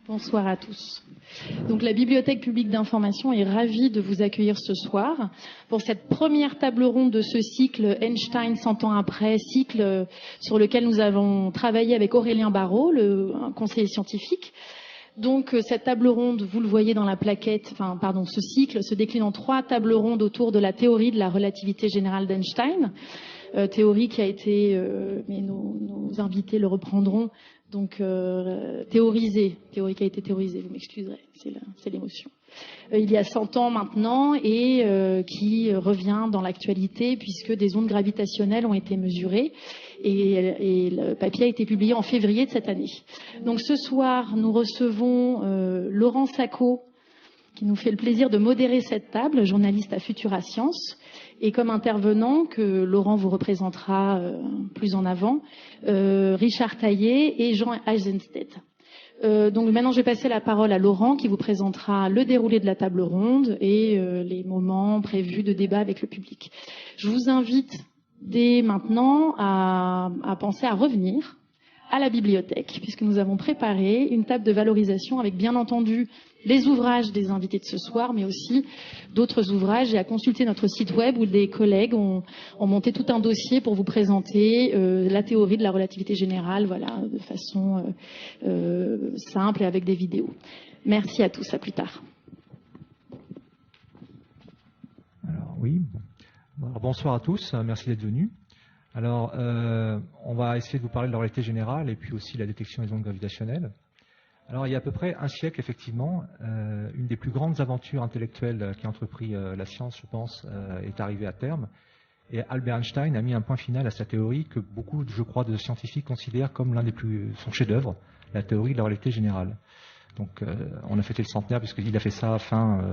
Bonsoir à tous. Donc la Bibliothèque publique d'information est ravie de vous accueillir ce soir pour cette première table ronde de ce cycle Einstein 100 ans après, cycle sur lequel nous avons travaillé avec Aurélien Barraud, un conseiller scientifique. Donc cette table ronde, vous le voyez dans la plaquette, ce cycle se décline en 3 tables rondes autour de la théorie de la relativité générale d'Einstein. Théorie qui a été, mais nos invités le reprendront, donc théorie qui a été théorisée, vous m'excuserez, c'est l'émotion. Il y a 100 ans maintenant et qui revient dans l'actualité puisque des ondes gravitationnelles ont été mesurées et le papier a été publié en février de cette année. Donc ce soir, nous recevons Laurent Sacco qui nous fait le plaisir de modérer cette table, journaliste à Futura Science. Et comme intervenant, que Laurent vous représentera plus en avant, Richard Taillet et Jean Eisenstedt. Donc maintenant, je vais passer la parole à Laurent qui vous présentera le déroulé de la table ronde et les moments prévus de débat avec le public. Je vous invite dès maintenant à penser à revenir à la bibliothèque, puisque nous avons préparé une table de valorisation avec bien entendu les ouvrages des invités de ce soir, mais aussi d'autres ouvrages, et à consulter notre site web où des collègues ont monté tout un dossier pour vous présenter la théorie de la relativité générale, voilà, de façon simple et avec des vidéos. Merci à tous, à plus tard. Alors oui, alors, bonsoir à tous, merci d'être venus. Alors, on va essayer de vous parler de la relativité générale et puis aussi la détection des ondes gravitationnelles. Alors, il y a à peu près un siècle, effectivement, une des plus grandes aventures intellectuelles qu'a entrepris la science, je pense, est arrivée à terme. Et Albert Einstein a mis un point final à sa théorie que beaucoup, je crois, de scientifiques considèrent comme l'un des son chef-d'œuvre, la théorie de la relativité générale. Donc, on a fêté le centenaire puisqu'il a fait ça à fin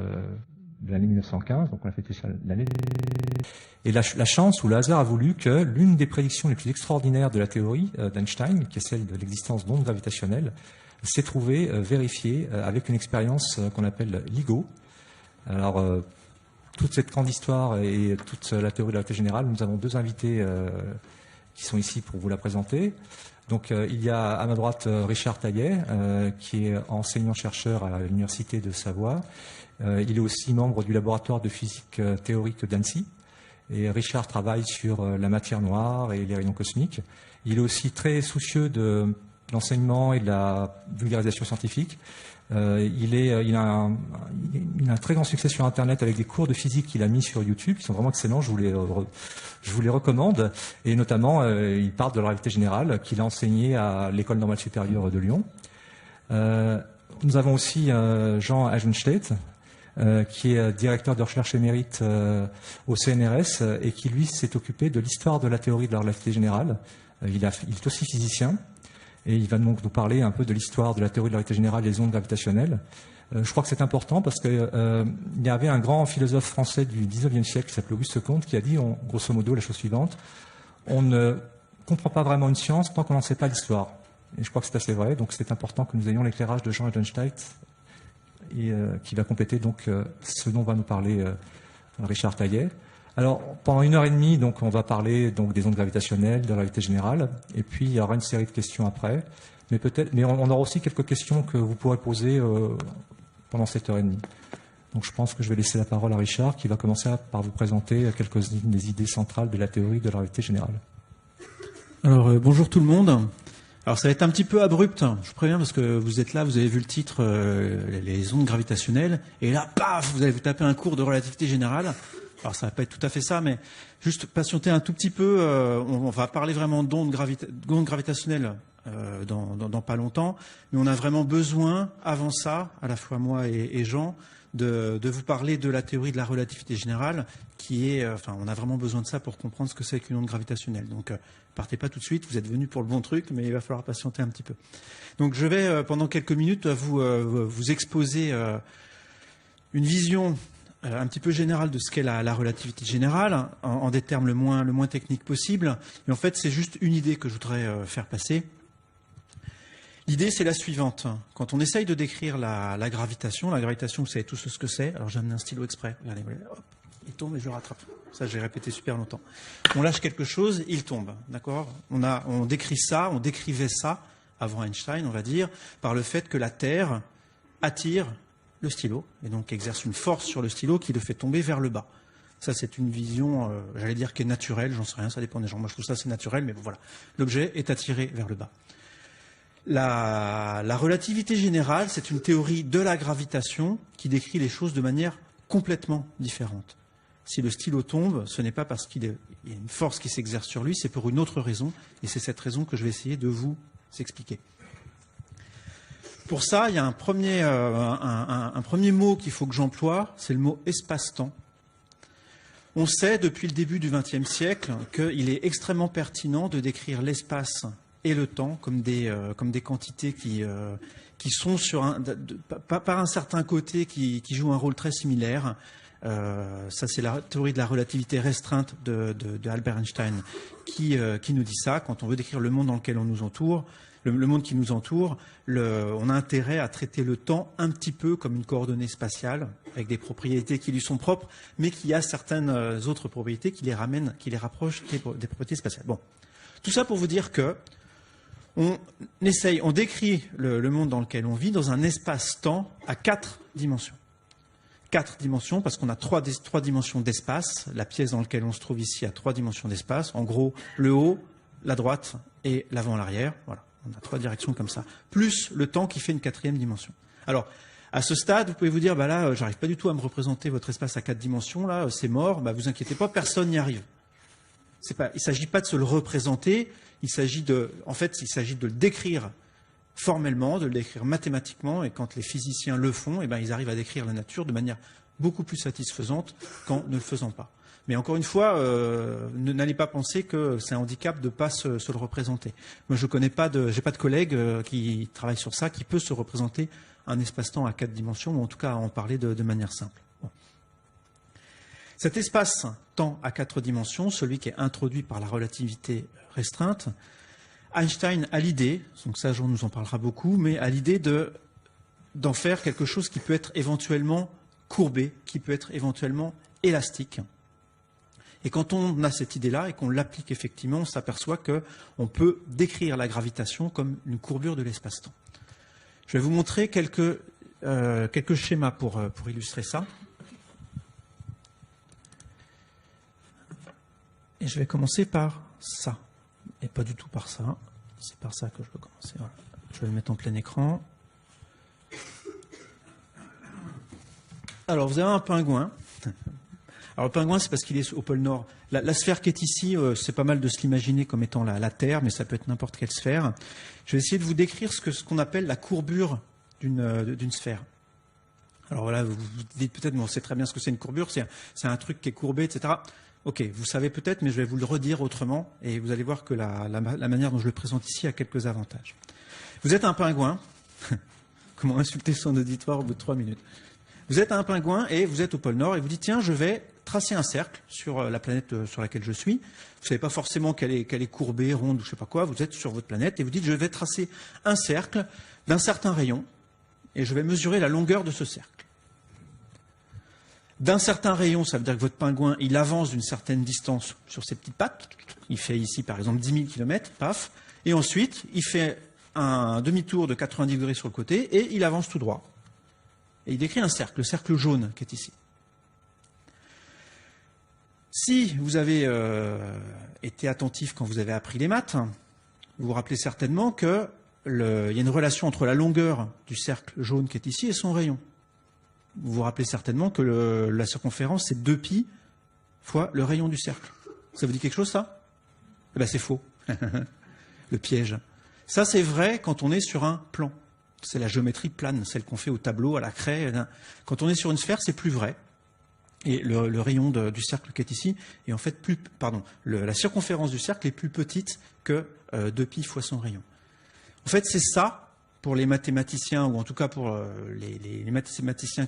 de l'année 1915, donc on a fêté ça l'année. Et la chance ou le hasard a voulu que l'une des prédictions les plus extraordinaires de la théorie d'Einstein, qui est celle de l'existence d'ondes gravitationnelles, s'est trouvée vérifiée avec une expérience qu'on appelle LIGO. Alors, toute cette grande histoire et toute la théorie de la relativité générale, nous avons 2 invités qui sont ici pour vous la présenter. Donc, il y a à ma droite Richard Taillet, qui est enseignant-chercheur à l'Université de Savoie. Il est aussi membre du laboratoire de physique théorique d'Annecy. Et Richard travaille sur la matière noire et les rayons cosmiques. Il est aussi très soucieux de l'enseignement et de la vulgarisation scientifique. Il a un très grand succès sur Internet avec des cours de physique qu'il a mis sur YouTube, qui sont vraiment excellents, je vous les recommande. Et notamment, il parle de la relativité générale qu'il a enseigné à l'École normale supérieure de Lyon. Nous avons aussi Jean Eisenstedt, qui est directeur de recherche émérite au CNRS et qui, lui, s'est occupé de l'histoire de la théorie de la relativité générale. Il est aussi physicien et il va donc nous parler un peu de l'histoire de la théorie de la relativité générale et des ondes gravitationnelles. Je crois que c'est important parce qu'il y avait un grand philosophe français du 19e siècle qui s'appelait Auguste Comte qui a dit, grosso modo, la chose suivante: on ne comprend pas vraiment une science tant qu'on n'en sait pas l'histoire. Et je crois que c'est assez vrai, donc c'est important que nous ayons l'éclairage de Jean Eisenstedt et qui va compléter donc ce dont va nous parler Richard Taillet. Alors, pendant 1h30, donc, on va parler donc des ondes gravitationnelles, de la relativité générale, et puis il y aura une série de questions après. Mais on aura aussi quelques questions que vous pourrez poser pendant cette 1h30. Donc, je pense que je vais laisser la parole à Richard, qui va commencer par vous présenter quelques-unes des idées centrales de la théorie de la relativité générale. Alors, bonjour tout le monde. Alors ça va être un petit peu abrupt, je vous préviens, parce que vous êtes là, vous avez vu le titre, les ondes gravitationnelles, et là, paf, vous allez vous taper un cours de relativité générale. Alors ça va pas être tout à fait ça, mais juste patienter un tout petit peu, on va parler vraiment d'ondes gravitationnelles dans pas longtemps, mais on a vraiment besoin, avant ça, à la fois moi et Jean, de vous parler de la théorie de la relativité générale, qui est, on a vraiment besoin de ça pour comprendre ce que c'est qu'une onde gravitationnelle. Donc, partez pas tout de suite, vous êtes venus pour le bon truc, mais il va falloir patienter un petit peu. Donc, je vais, pendant quelques minutes, vous exposer une vision un petit peu générale de ce qu'est la relativité générale, en des termes le moins techniques possible. Et en fait, c'est juste une idée que je voudrais faire passer. L'idée, c'est la suivante. Quand on essaye de décrire la gravitation, vous savez tous ce que c'est. Alors, j'ai amené un stylo exprès. Regardez, hop, il tombe et je le rattrape. Ça, j'ai répété super longtemps. On lâche quelque chose, il tombe. D'accord ? On décrit ça, on décrivait ça avant Einstein, on va dire, par le fait que la Terre attire le stylo, et donc exerce une force sur le stylo qui le fait tomber vers le bas. Ça, c'est une vision, j'allais dire, qui est naturelle, j'en sais rien, ça dépend des gens. Moi, je trouve ça c'est naturel, mais bon, voilà. L'objet est attiré vers le bas. La relativité générale, c'est une théorie de la gravitation qui décrit les choses de manière complètement différente. Si le stylo tombe, ce n'est pas parce qu'il y a une force qui s'exerce sur lui, c'est pour une autre raison, et c'est cette raison que je vais essayer de vous expliquer. Pour ça, il y a un premier mot qu'il faut que j'emploie, c'est le mot espace-temps. On sait depuis le début du XXe siècle qu'il est extrêmement pertinent de décrire l'espace et le temps comme des quantités qui sont par un certain côté qui jouent un rôle très similaire. Ça, c'est la théorie de la relativité restreinte de Albert Einstein qui nous dit ça. Quand on veut décrire le monde dans lequel on nous entoure, le monde qui nous entoure, on a intérêt à traiter le temps un petit peu comme une coordonnée spatiale, avec des propriétés qui lui sont propres, mais qui a certaines autres propriétés qui les rapprochent des propriétés spatiales. Bon, tout ça pour vous dire que on décrit le monde dans lequel on vit dans un espace-temps à 4 dimensions. 4 dimensions parce qu'on a 3 dimensions d'espace. La pièce dans laquelle on se trouve ici a 3 dimensions d'espace. En gros, le haut, la droite et l'avant-l'arrière. Voilà. On a 3 directions comme ça, plus le temps qui fait une 4e dimension. Alors, à ce stade, vous pouvez vous dire, bah là, j'arrive pas du tout à me représenter votre espace à 4 dimensions, là, c'est mort, bah vous inquiétez pas, personne n'y arrive. Il ne s'agit pas de se le représenter, il s'agit de le décrire formellement, de le décrire mathématiquement, et quand les physiciens le font, eh ben, ils arrivent à décrire la nature de manière beaucoup plus satisfaisante qu'en ne le faisant pas. Mais encore une fois, n'allez pas penser que c'est un handicap de ne pas se le représenter. Moi, j'ai pas de collègue qui travaille sur ça, qui peut se représenter un espace-temps à 4 dimensions, ou en tout cas à en parler de manière simple. Bon. Cet espace-temps à 4 dimensions, celui qui est introduit par la relativité restreinte, Einstein a l'idée, donc ça, Jean nous en parlera beaucoup, mais a l'idée d'en faire quelque chose qui peut être éventuellement courbé, qui peut être éventuellement élastique. Et quand on a cette idée-là et qu'on l'applique effectivement, on s'aperçoit qu'on peut décrire la gravitation comme une courbure de l'espace-temps. Je vais vous montrer quelques schémas pour illustrer ça. Et je vais commencer par ça. Et pas du tout par ça. C'est par ça que je veux commencer. Voilà. Je vais le mettre en plein écran. Alors, vous avez un pingouin. Alors le pingouin, c'est parce qu'il est au pôle Nord. La sphère qui est ici, c'est pas mal de se l'imaginer comme étant la Terre, mais ça peut être n'importe quelle sphère. Je vais essayer de vous décrire ce qu'on appelle la courbure d'une sphère. Alors voilà, vous dites peut-être, mais on sait très bien ce que c'est une courbure, c'est un truc qui est courbé, etc. Ok, vous savez peut-être, mais je vais vous le redire autrement, et vous allez voir que la manière dont je le présente ici a quelques avantages. Vous êtes un pingouin. Comment insulter son auditoire au bout de 3 minutes? Vous êtes un pingouin et vous êtes au pôle Nord et vous dites tiens, je vais tracer un cercle sur la planète sur laquelle je suis. Vous ne savez pas forcément qu'elle est courbée, ronde ou je ne sais pas quoi. Vous êtes sur votre planète et vous dites je vais tracer un cercle d'un certain rayon et je vais mesurer la longueur de ce cercle. D'un certain rayon, ça veut dire que votre pingouin, il avance d'une certaine distance sur ses petites pattes. Il fait ici par exemple 10 000 km, paf. Et ensuite, il fait un demi-tour de 90 degrés sur le côté et il avance tout droit. Et il décrit un cercle, le cercle jaune qui est ici. Si vous avez été attentif quand vous avez appris les maths, vous vous rappelez certainement qu'il y a une relation entre la longueur du cercle jaune qui est ici et son rayon. Vous vous rappelez certainement que la circonférence, c'est 2π fois le rayon du cercle. Ça vous dit quelque chose, ça? Eh ben, c'est faux. Le piège. Ça, c'est vrai quand on est sur un plan. C'est la géométrie plane, celle qu'on fait au tableau, à la craie. Quand on est sur une sphère, c'est plus vrai. Et le rayon du cercle qui est ici est en fait la circonférence du cercle est plus petite que 2π fois son rayon. En fait, c'est ça, pour les mathématiciens, ou en tout cas pour les mathématiciens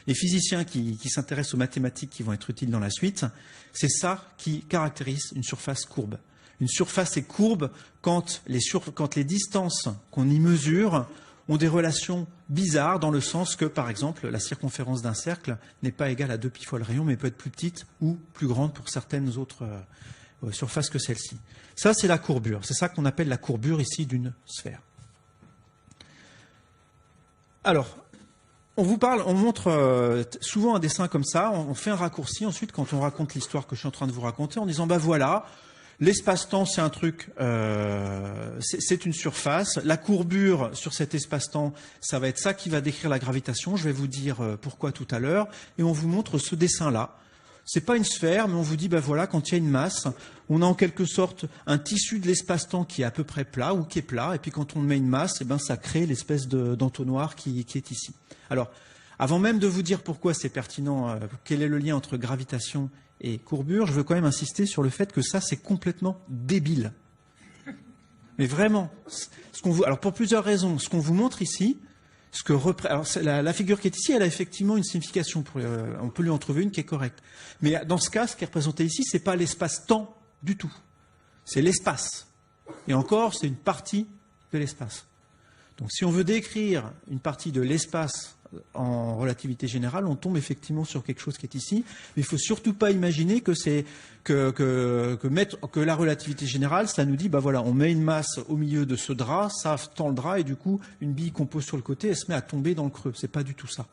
les physiciens qui s'intéressent aux mathématiques qui vont être utiles dans la suite, c'est ça qui caractérise une surface courbe. Une surface est courbe quand les distances qu'on y mesure ont des relations bizarres dans le sens que, par exemple, la circonférence d'un cercle n'est pas égale à 2π fois le rayon, mais peut être plus petite ou plus grande pour certaines autres surfaces que celle-ci. Ça, c'est la courbure. C'est ça qu'on appelle la courbure ici d'une sphère. Alors, on vous parle, on montre souvent un dessin comme ça, on fait un raccourci ensuite quand on raconte l'histoire que je suis en train de vous raconter en disant, bah voilà, l'espace-temps c'est un truc, c'est une surface, la courbure sur cet espace-temps, ça va être ça qui va décrire la gravitation, je vais vous dire pourquoi tout à l'heure, et on vous montre ce dessin-là. C'est pas une sphère, mais on vous dit, ben voilà, quand il y a une masse, on a en quelque sorte un tissu de l'espace-temps qui est à peu près plat ou qui est plat, et puis quand on met une masse, eh ben ça crée l'espèce d'entonnoir qui est ici. Alors, avant même de vous dire pourquoi c'est pertinent, quel est le lien entre gravitation et courbure, je veux quand même insister sur le fait que ça, c'est complètement débile. Mais vraiment, alors pour plusieurs raisons, ce qu'on vous montre ici, alors la figure qui est ici, elle a effectivement une signification. On peut lui en trouver une qui est correcte. Mais dans ce cas, ce qui est représenté ici, c'est pas l'espace-temps du tout. C'est l'espace. Et encore, c'est une partie de l'espace. Donc si on veut décrire une partie de l'espace en relativité générale, on tombe effectivement sur quelque chose qui est ici. Mais il ne faut surtout pas imaginer que la relativité générale, ça nous dit, bah voilà, on met une masse au milieu de ce drap, ça tend le drap, et du coup, une bille qu'on pose sur le côté, elle se met à tomber dans le creux. C'est pas du tout ça.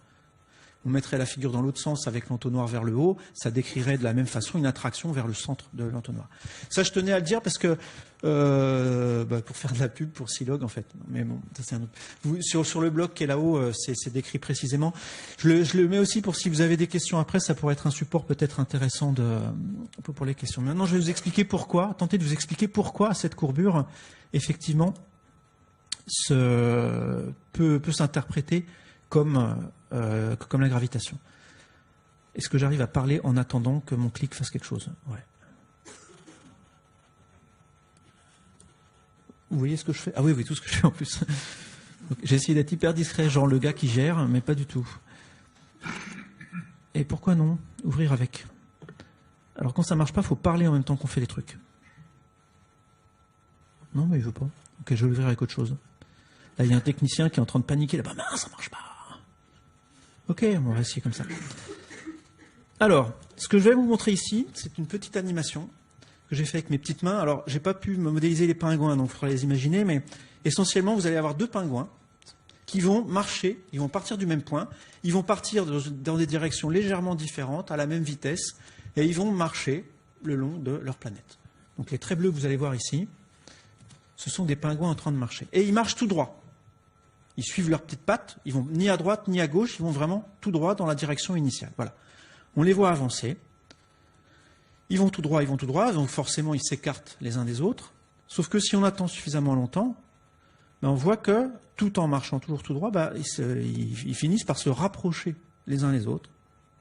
On mettrait la figure dans l'autre sens avec l'entonnoir vers le haut, ça décrirait de la même façon une attraction vers le centre de l'entonnoir. Ça, je tenais à le dire parce que pour faire de la pub pour Silog en fait. Mais bon, ça c'est un autre. Sur le blog qui est là-haut, c'est décrit précisément. Je le mets aussi pour si vous avez des questions après, ça pourrait être un support peut-être intéressant pour les questions. Maintenant, je vais vous expliquer pourquoi, tenter de vous expliquer pourquoi cette courbure, effectivement, peut s'interpréter comme la gravitation. Est-ce que j'arrive à parler en attendant que mon clic fasse quelque chose? Ouais. Vous voyez ce que je fais? Ah oui, tout ce que je fais en plus. J'ai essayé d'être hyper discret, genre le gars qui gère, mais pas du tout. Et pourquoi non? Ouvrir avec. Alors quand ça marche pas, il faut parler en même temps qu'on fait les trucs. Non, mais il veut pas. Ok, je vais l'ouvrir avec autre chose. Là, il y a un technicien qui est en train de paniquer. Là-bas, mince, ça marche pas. Ok, on va essayer comme ça. Alors, ce que je vais vous montrer ici, c'est une petite animation que j'ai fait avec mes petites mains. Alors, j'ai pas pu me modéliser les pingouins, donc il faudra les imaginer, mais essentiellement, vous allez avoir deux pingouins qui vont marcher, ils vont partir du même point, ils vont partir dans des directions légèrement différentes, à la même vitesse, et ils vont marcher le long de leur planète. Donc les traits bleus que vous allez voir ici, ce sont des pingouins en train de marcher. Et ils marchent tout droit. Ils suivent leurs petites pattes, ils vont ni à droite ni à gauche, ils vont vraiment tout droit dans la direction initiale. Voilà. On les voit avancer. Ils vont tout droit, donc forcément ils s'écartent les uns des autres. Sauf que si on attend suffisamment longtemps, on voit que tout en marchant toujours tout droit, ils finissent par se rapprocher les uns les autres.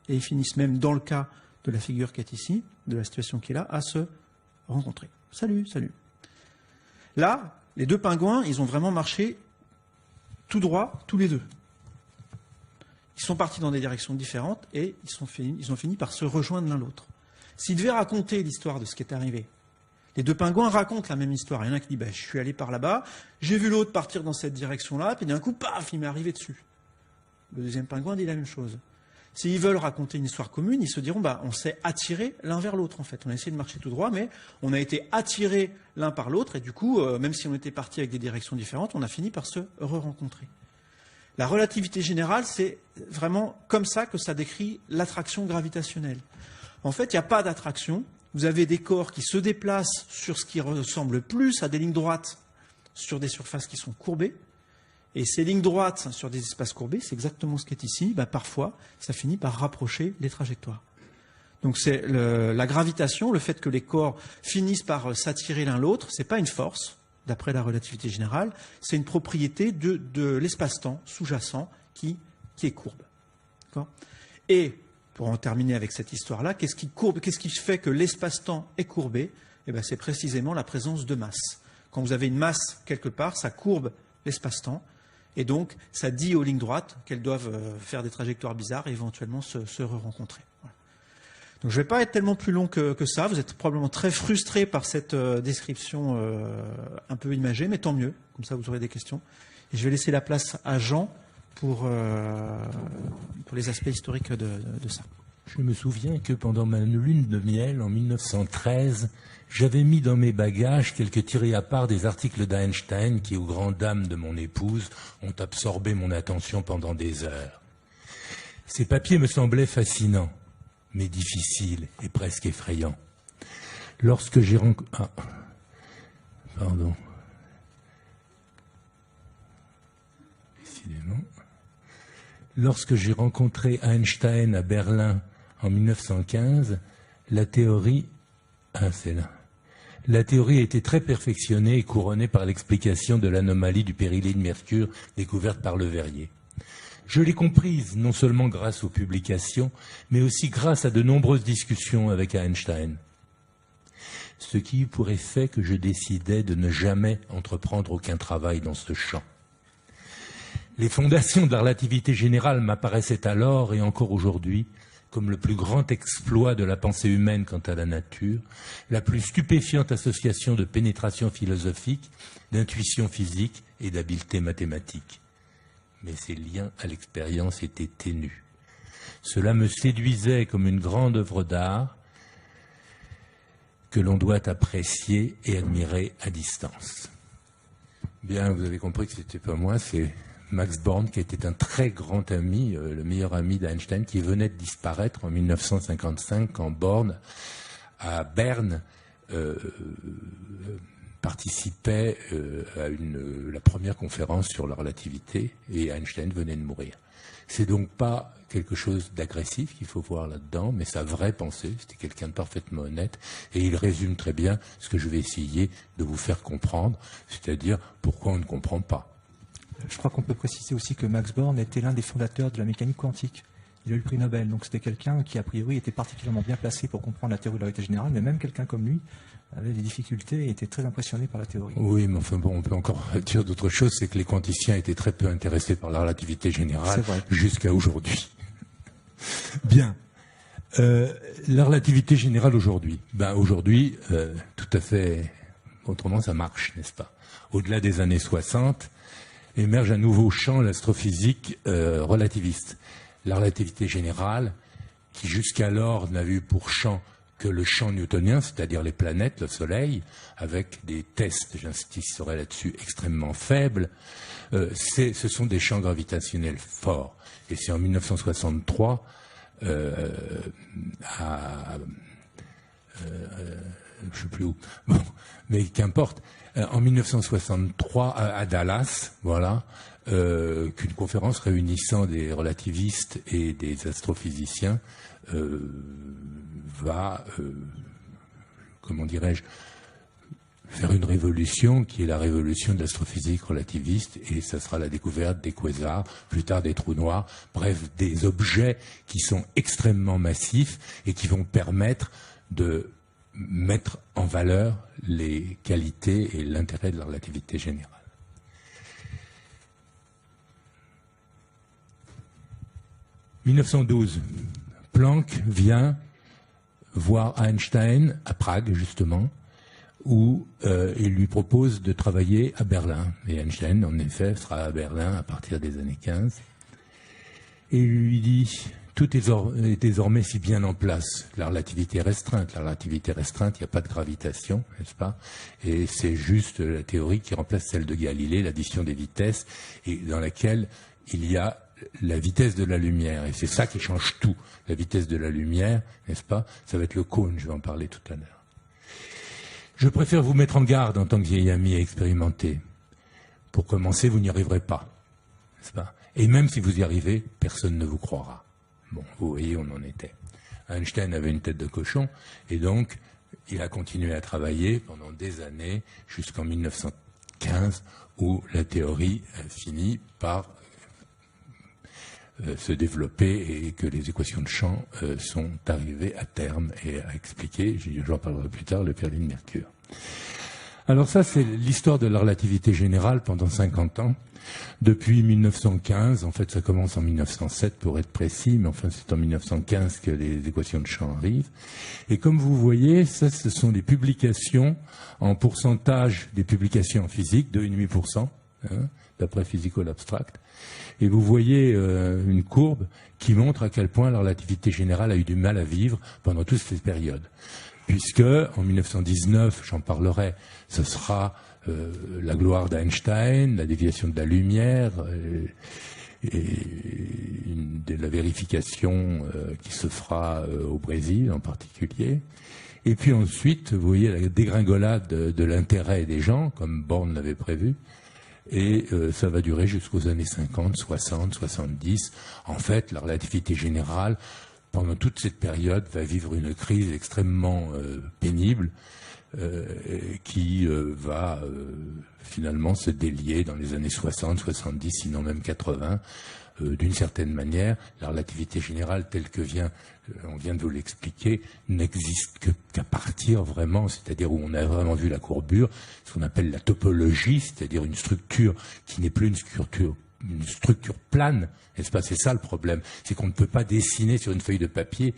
Et ils finissent même, dans le cas de la figure qui est ici, de la situation qui est là, à se rencontrer. Salut, salut. Là, les deux pingouins, ils ont vraiment marché tout droit, tous les deux. Ils sont partis dans des directions différentes et ils ont fini par se rejoindre l'un l'autre. S'ils devaient raconter l'histoire de ce qui est arrivé, les deux pingouins racontent la même histoire. Il y en a un qui dit, je suis allé par là-bas, j'ai vu l'autre partir dans cette direction-là, puis d'un coup, paf, il m'est arrivé dessus. Le deuxième pingouin dit la même chose. S'ils veulent raconter une histoire commune, ils se diront, on s'est attirés l'un vers l'autre, en fait. On a essayé de marcher tout droit, mais on a été attirés l'un par l'autre, et du coup, même si on était partis avec des directions différentes, on a fini par se re-rencontrer. La relativité générale, c'est vraiment comme ça que ça décrit l'attraction gravitationnelle. En fait, il n'y a pas d'attraction. Vous avez des corps qui se déplacent sur ce qui ressemble plus à des lignes droites sur des surfaces qui sont courbées. Et ces lignes droites sur des espaces courbés, c'est exactement ce qui est ici. Parfois, ça finit par rapprocher les trajectoires. Donc c'est la gravitation, le fait que les corps finissent par s'attirer l'un l'autre, ce n'est pas une force, d'après la relativité générale, c'est une propriété de l'espace-temps sous-jacent qui est courbe. Et pour en terminer avec cette histoire-là, qu'est-ce qui fait que l'espace-temps est courbé? C'est précisément la présence de masse. Quand vous avez une masse quelque part, ça courbe l'espace-temps. Et donc, ça dit aux lignes droites qu'elles doivent faire des trajectoires bizarres et éventuellement se re-rencontrer. Voilà. Donc, je ne vais pas être tellement plus long que ça. Vous êtes probablement très frustrés par cette description un peu imagée, mais tant mieux. Comme ça, vous aurez des questions. Et je vais laisser la place à Jean pour les aspects historiques de ça. Je me souviens que pendant ma lune de miel, en 1913, j'avais mis dans mes bagages quelques tirés à part des articles d'Einstein qui, aux grandes dames de mon épouse, ont absorbé mon attention pendant des heures. Ces papiers me semblaient fascinants, mais difficiles et presque effrayants. Lorsque j'ai rencontré... Ah, pardon. Décidément. Lorsque j'ai rencontré Einstein à Berlin en 1915, la théorie... Ah, c'est là. La théorie a été très perfectionnée et couronnée par l'explication de l'anomalie du périhélie de mercure découverte par Le Verrier. Je l'ai comprise non seulement grâce aux publications, mais aussi grâce à de nombreuses discussions avec Einstein. Ce qui eut pour effet que je décidai de ne jamais entreprendre aucun travail dans ce champ. Les fondations de la relativité générale m'apparaissaient alors et encore aujourd'hui comme le plus grand exploit de la pensée humaine quant à la nature, la plus stupéfiante association de pénétration philosophique, d'intuition physique et d'habileté mathématique. Mais ces liens à l'expérience étaient ténus. Cela me séduisait comme une grande œuvre d'art que l'on doit apprécier et admirer à distance. Bien, vous avez compris que ce n'était pas moi, c'est Max Born, qui était un très grand ami, le meilleur ami d'Einstein, qui venait de disparaître en 1955 quand Born, à Berne, participait à la première conférence sur la relativité, et Einstein venait de mourir. C'est donc pas quelque chose d'agressif qu'il faut voir là-dedans, mais sa vraie pensée, c'était quelqu'un de parfaitement honnête, et il résume très bien ce que je vais essayer de vous faire comprendre, c'est-à-dire pourquoi on ne comprend pas. Je crois qu'on peut préciser aussi que Max Born était l'un des fondateurs de la mécanique quantique. Il a eu le prix Nobel, donc c'était quelqu'un qui, a priori, était particulièrement bien placé pour comprendre la théorie de la relativité générale, mais même quelqu'un comme lui avait des difficultés et était très impressionné par la théorie. Oui, mais enfin bon, on peut encore dire d'autres choses, c'est que les quanticiens étaient très peu intéressés par la relativité générale jusqu'à aujourd'hui. Bien. La relativité générale aujourd'hui. Aujourd'hui, tout à fait autrement, ça marche, n'est-ce pas? Au-delà des années 60, émerge un nouveau champ, l'astrophysique relativiste. La relativité générale, qui jusqu'alors n'avait eu pour champ que le champ newtonien, c'est-à-dire les planètes, le Soleil, avec des tests, j'insisterai là-dessus, extrêmement faibles, ce sont des champs gravitationnels forts. Et c'est en 1963, je ne sais plus où, bon, mais qu'importe, en 1963 à Dallas, voilà, qu'une conférence réunissant des relativistes et des astrophysiciens va, comment dirais-je, faire une révolution qui est la révolution de l'astrophysique relativiste, et ça sera la découverte des quasars, plus tard des trous noirs, bref, des objets qui sont extrêmement massifs et qui vont permettre de mettre en valeur les qualités et l'intérêt de la relativité générale. « 1912, Planck vient voir Einstein à Prague, justement, où il lui propose de travailler à Berlin. Et Einstein, en effet, sera à Berlin à partir des années 15. Et il lui dit... Tout est désormais si bien en place. La relativité est restreinte. La relativité restreinte, il n'y a pas de gravitation, n'est-ce pas? Et c'est juste la théorie qui remplace celle de Galilée, l'addition des vitesses, et dans laquelle il y a la vitesse de la lumière. Et c'est ça qui change tout. La vitesse de la lumière, n'est-ce pas? Ça va être le cône, je vais en parler tout à l'heure. Je préfère vous mettre en garde en tant que vieil ami expérimenté. Pour commencer, vous n'y arriverez pas, n'est-ce pas? Et même si vous y arrivez, personne ne vous croira. Bon, vous voyez, on en était. Einstein avait une tête de cochon, et donc il a continué à travailler pendant des années, jusqu'en 1915, où la théorie a fini par se développer et que les équations de champ sont arrivées à terme et à expliquer, j'en parlerai plus tard, le périhélie de mercure. Alors ça, c'est l'histoire de la relativité générale pendant 50 ans. Depuis 1915, en fait ça commence en 1907 pour être précis, mais enfin c'est en 1915 que les équations de champ arrivent. Et comme vous voyez, ça ce sont des publications en pourcentage des publications en physique, 2,5%. d'après Physical Abstract. Et vous voyez une courbe qui montre à quel point la relativité générale a eu du mal à vivre pendant toute cette période. Puisque, en 1919, j'en parlerai, ce sera la gloire d'Einstein, la déviation de la lumière, et la vérification qui se fera au Brésil en particulier. Et puis ensuite, vous voyez la dégringolade de l'intérêt des gens, comme Born l'avait prévu, et ça va durer jusqu'aux années 50, 60, 70. En fait, la relativité générale, pendant toute cette période, va vivre une crise extrêmement pénible qui va finalement se délier dans les années 60, 70, sinon même 80. D'une certaine manière, la relativité générale telle que on vient de vous l'expliquer, n'existe qu'à partir vraiment, c'est-à-dire où on a vraiment vu la courbure, ce qu'on appelle la topologie, c'est-à-dire une structure qui n'est plus une structure plane, n'est-ce pas? C'est ça le problème, c'est qu'on ne peut pas dessiner sur une feuille de papier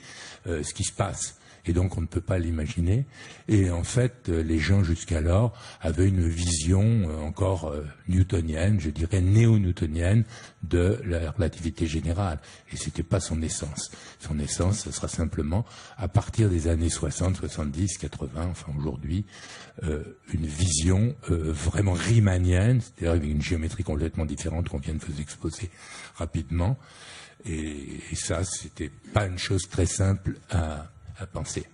ce qui se passe. Et donc on ne peut pas l'imaginer. Et en fait, les gens jusqu'alors avaient une vision encore newtonienne, je dirais néo-newtonienne, de la relativité générale. Et c'était pas son essence. Son essence, ce sera simplement, à partir des années 60, 70, 80, enfin aujourd'hui, une vision vraiment riemannienne, c'est-à-dire avec une géométrie complètement différente qu'on vient de vous exposer rapidement. Et ça, c'était pas une chose très simple à penser.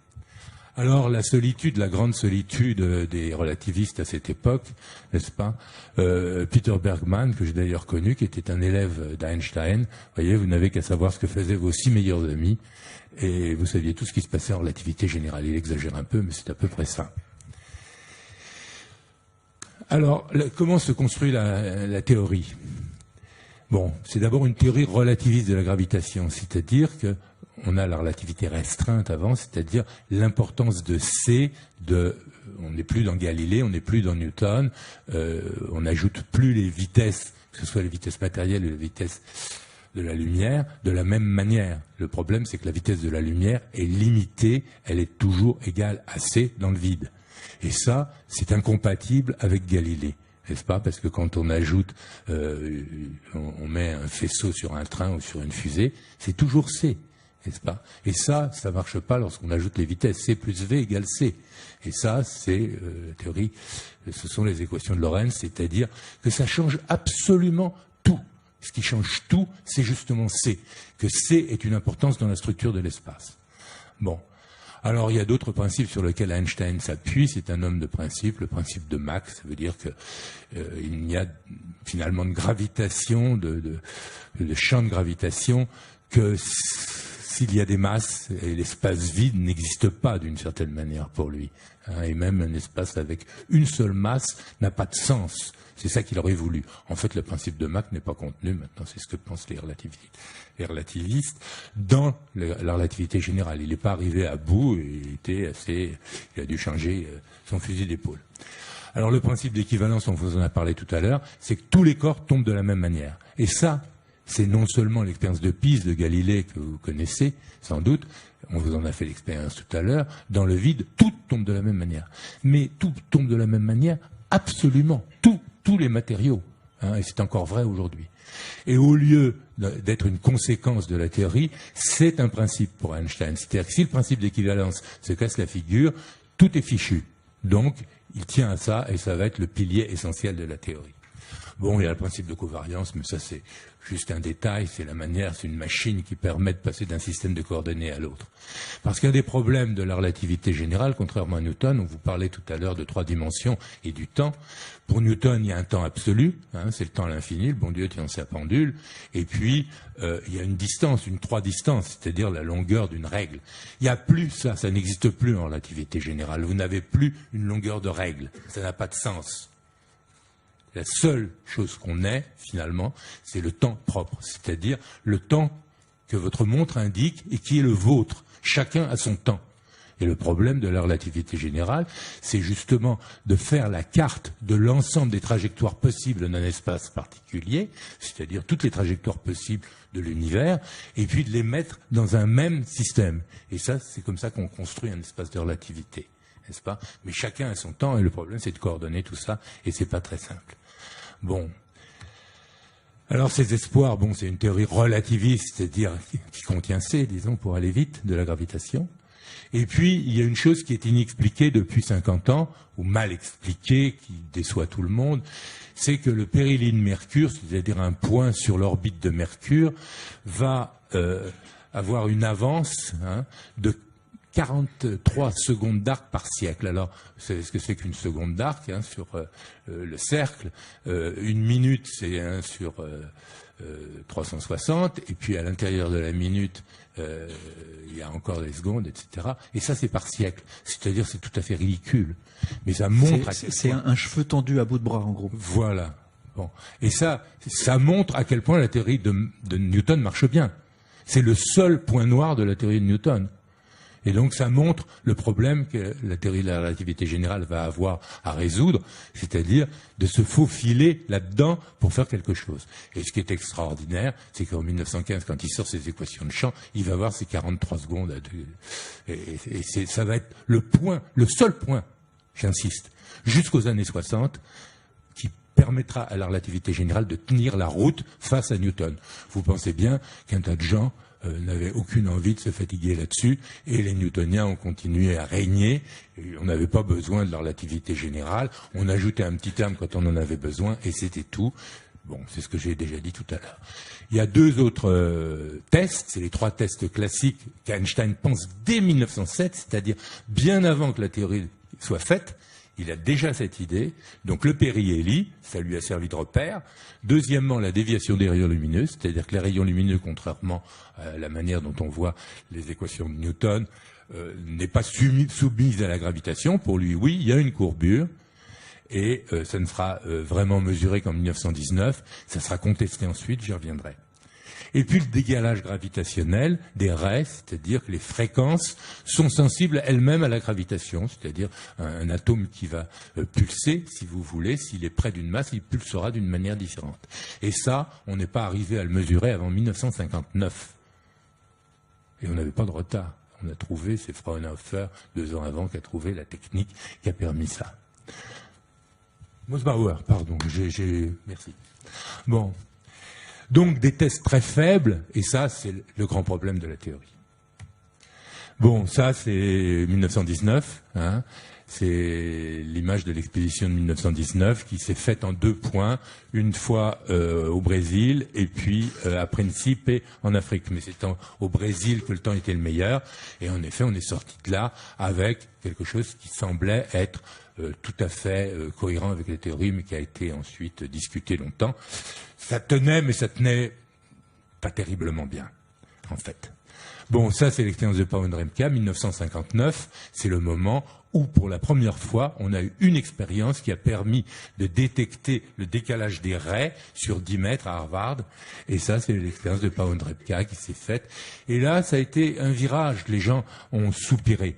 Alors la solitude, la grande solitude des relativistes à cette époque, n'est-ce pas? Peter Bergman, que j'ai d'ailleurs connu, qui était un élève d'Einstein, vous voyez, vous n'avez qu'à savoir ce que faisaient vos 6 meilleurs amis, et vous saviez tout ce qui se passait en relativité générale. Il exagère un peu, mais c'est à peu près ça. Alors, comment se construit la théorie? Bon, c'est d'abord une théorie relativiste de la gravitation, c'est-à-dire que on a la relativité restreinte avant, c'est-à-dire l'importance de C, on n'est plus dans Galilée, on n'est plus dans Newton, on n'ajoute plus les vitesses, que ce soit les vitesses matérielles ou les vitesses de la lumière, de la même manière. Le problème, c'est que la vitesse de la lumière est limitée, elle est toujours égale à C dans le vide. Et ça, c'est incompatible avec Galilée. N'est-ce pas? Parce que quand on ajoute, on met un faisceau sur un train ou sur une fusée, c'est toujours C. N'est-ce pas? Et ça marche pas lorsqu'on ajoute les vitesses. C plus V égale C. Et ça, c'est la théorie, ce sont les équations de Lorentz, c'est-à-dire que ça change absolument tout. Ce qui change tout, c'est justement C. Que C est une importance dans la structure de l'espace. Bon. Alors, il y a d'autres principes sur lesquels Einstein s'appuie. C'est un homme de principe, le principe de Mach. Ça veut dire que il n'y a finalement de gravitation, de champ de gravitation, que s'il y a des masses, et l'espace vide n'existe pas d'une certaine manière pour lui. Et même un espace avec une seule masse n'a pas de sens. C'est ça qu'il aurait voulu. En fait, le principe de Mach n'est pas contenu, maintenant c'est ce que pensent les relativistes, dans la relativité générale. Il n'est pas arrivé à bout, et il a dû changer son fusil d'épaule. Alors le principe d'équivalence, on vous en a parlé tout à l'heure, c'est que tous les corps tombent de la même manière. Et ça, c'est non seulement l'expérience de Pise, de Galilée, que vous connaissez, sans doute, on vous en a fait l'expérience tout à l'heure, dans le vide, tout tombe de la même manière. Mais tout tombe de la même manière, absolument, tous les matériaux, et c'est encore vrai aujourd'hui. Et au lieu d'être une conséquence de la théorie, c'est un principe pour Einstein. C'est-à-dire que si le principe d'équivalence se casse la figure, tout est fichu. Donc, il tient à ça, et ça va être le pilier essentiel de la théorie. Bon, il y a le principe de covariance, mais ça c'est juste un détail, c'est la manière, c'est une machine qui permet de passer d'un système de coordonnées à l'autre. Parce qu'un des problèmes de la relativité générale, contrairement à Newton, on vous parlait tout à l'heure de 3 dimensions et du temps. Pour Newton, il y a un temps absolu, c'est le temps à l'infini, le bon Dieu tient sa pendule, et puis il y a une distance, une 3 distances, c'est-à-dire la longueur d'une règle. Il n'y a plus ça n'existe plus en relativité générale. Vous n'avez plus une longueur de règle, ça n'a pas de sens. La seule chose qu'on ait, finalement, c'est le temps propre, c'est-à-dire le temps que votre montre indique et qui est le vôtre. Chacun a son temps. Et le problème de la relativité générale, c'est justement de faire la carte de l'ensemble des trajectoires possibles d'un espace particulier, c'est-à-dire toutes les trajectoires possibles de l'univers, et puis de les mettre dans un même système. Et ça, c'est comme ça qu'on construit un espace de relativité, n'est-ce pas? Mais chacun a son temps, et le problème, c'est de coordonner tout ça, et c'est pas très simple. Bon. Alors ces espoirs, bon, c'est une théorie relativiste, c'est-à-dire qui contient C, disons, pour aller vite, de la gravitation. Et puis, il y a une chose qui est inexpliquée depuis 50 ans, ou mal expliquée, qui déçoit tout le monde, c'est que le périhélie de Mercure, c'est-à-dire un point sur l'orbite de Mercure, va avoir une avance de 43 secondes d'arc par siècle. Alors, c'est ce que c'est qu'une seconde d'arc sur le cercle. Une minute, c'est 1 sur 360, et puis à l'intérieur de la minute, il y a encore des secondes, etc. Et ça, c'est par siècle. C'est-à-dire, c'est tout à fait ridicule. Mais ça montre... C'est un cheveu tendu à bout de bras, en gros. Voilà. Bon. Et ça montre à quel point la théorie de Newton marche bien. C'est le seul point noir de la théorie de Newton. Et donc ça montre le problème que la théorie de la relativité générale va avoir à résoudre, c'est-à-dire de se faufiler là-dedans pour faire quelque chose. Et ce qui est extraordinaire, c'est qu'en 1915, quand il sort ses équations de champ, il va avoir ses 43 secondes. Ça va être le seul point, j'insiste, jusqu'aux années 60, qui permettra à la relativité générale de tenir la route face à Newton. Vous pensez bien qu'un tas de gens n'avaient aucune envie de se fatiguer là-dessus, et les newtoniens ont continué à régner, et on n'avait pas besoin de la relativité générale, on ajoutait un petit terme quand on en avait besoin, et c'était tout. Bon, c'est ce que j'ai déjà dit tout à l'heure. Il y a 2 autres tests, c'est les 3 tests classiques qu'Einstein pense dès 1907, c'est-à-dire bien avant que la théorie soit faite. Il a déjà cette idée. Donc le périhélie, ça lui a servi de repère. Deuxièmement, la déviation des rayons lumineux, c'est-à-dire que les rayons lumineux, contrairement à la manière dont on voit les équations de Newton, n'est pas soumise à la gravitation. Pour lui, oui, il y a une courbure. Et ça ne sera vraiment mesuré qu'en 1919. Ça sera contesté ensuite, j'y reviendrai. Et puis le décalage gravitationnel des raies, c'est-à-dire que les fréquences sont sensibles elles-mêmes à la gravitation, c'est-à-dire un atome qui va pulser, si vous voulez, s'il est près d'une masse, il pulsera d'une manière différente. Et ça, on n'est pas arrivé à le mesurer avant 1959. Et on n'avait pas de retard. On a trouvé, c'est Fraunhofer, 2 ans avant, qui a trouvé la technique qui a permis ça. Mossbauer, pardon, merci. Bon. Donc des tests très faibles, et ça, c'est le grand problème de la théorie. Bon, ça, c'est 1919, c'est l'image de l'expédition de 1919 qui s'est faite en 2 points, une fois au Brésil, et puis à Principe en Afrique. Mais c'est au Brésil que le temps était le meilleur, et en effet, on est sorti de là avec quelque chose qui semblait être tout à fait cohérent avec les théories, mais qui a été ensuite discuté longtemps. Ça tenait, mais ça tenait pas terriblement bien, en fait. Bon, ça, c'est l'expérience de Pau-Dremka, 1959. C'est le moment où, pour la première fois, on a eu une expérience qui a permis de détecter le décalage des raies sur 10 mètres à Harvard. Et ça, c'est l'expérience de Pau-Dremka qui s'est faite. Et là, ça a été un virage. Les gens ont soupiré.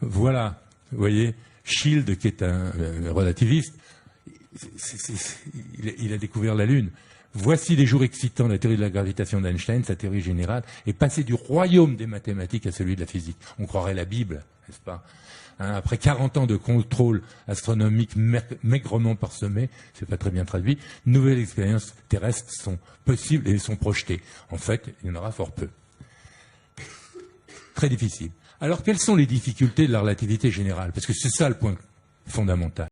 Voilà, vous voyez, Schild, qui est un relativiste, il a découvert la Lune. Voici les jours excitants de la théorie de la gravitation d'Einstein, sa théorie générale, est passée du royaume des mathématiques à celui de la physique. On croirait la Bible, n'est-ce pas? Après 40 ans de contrôle astronomique maigrement parsemé, c'est pas très bien traduit, nouvelles expériences terrestres sont possibles et sont projetées. En fait, il y en aura fort peu. Très difficile. Alors, quelles sont les difficultés de la relativité générale? Parce que c'est ça le point fondamental.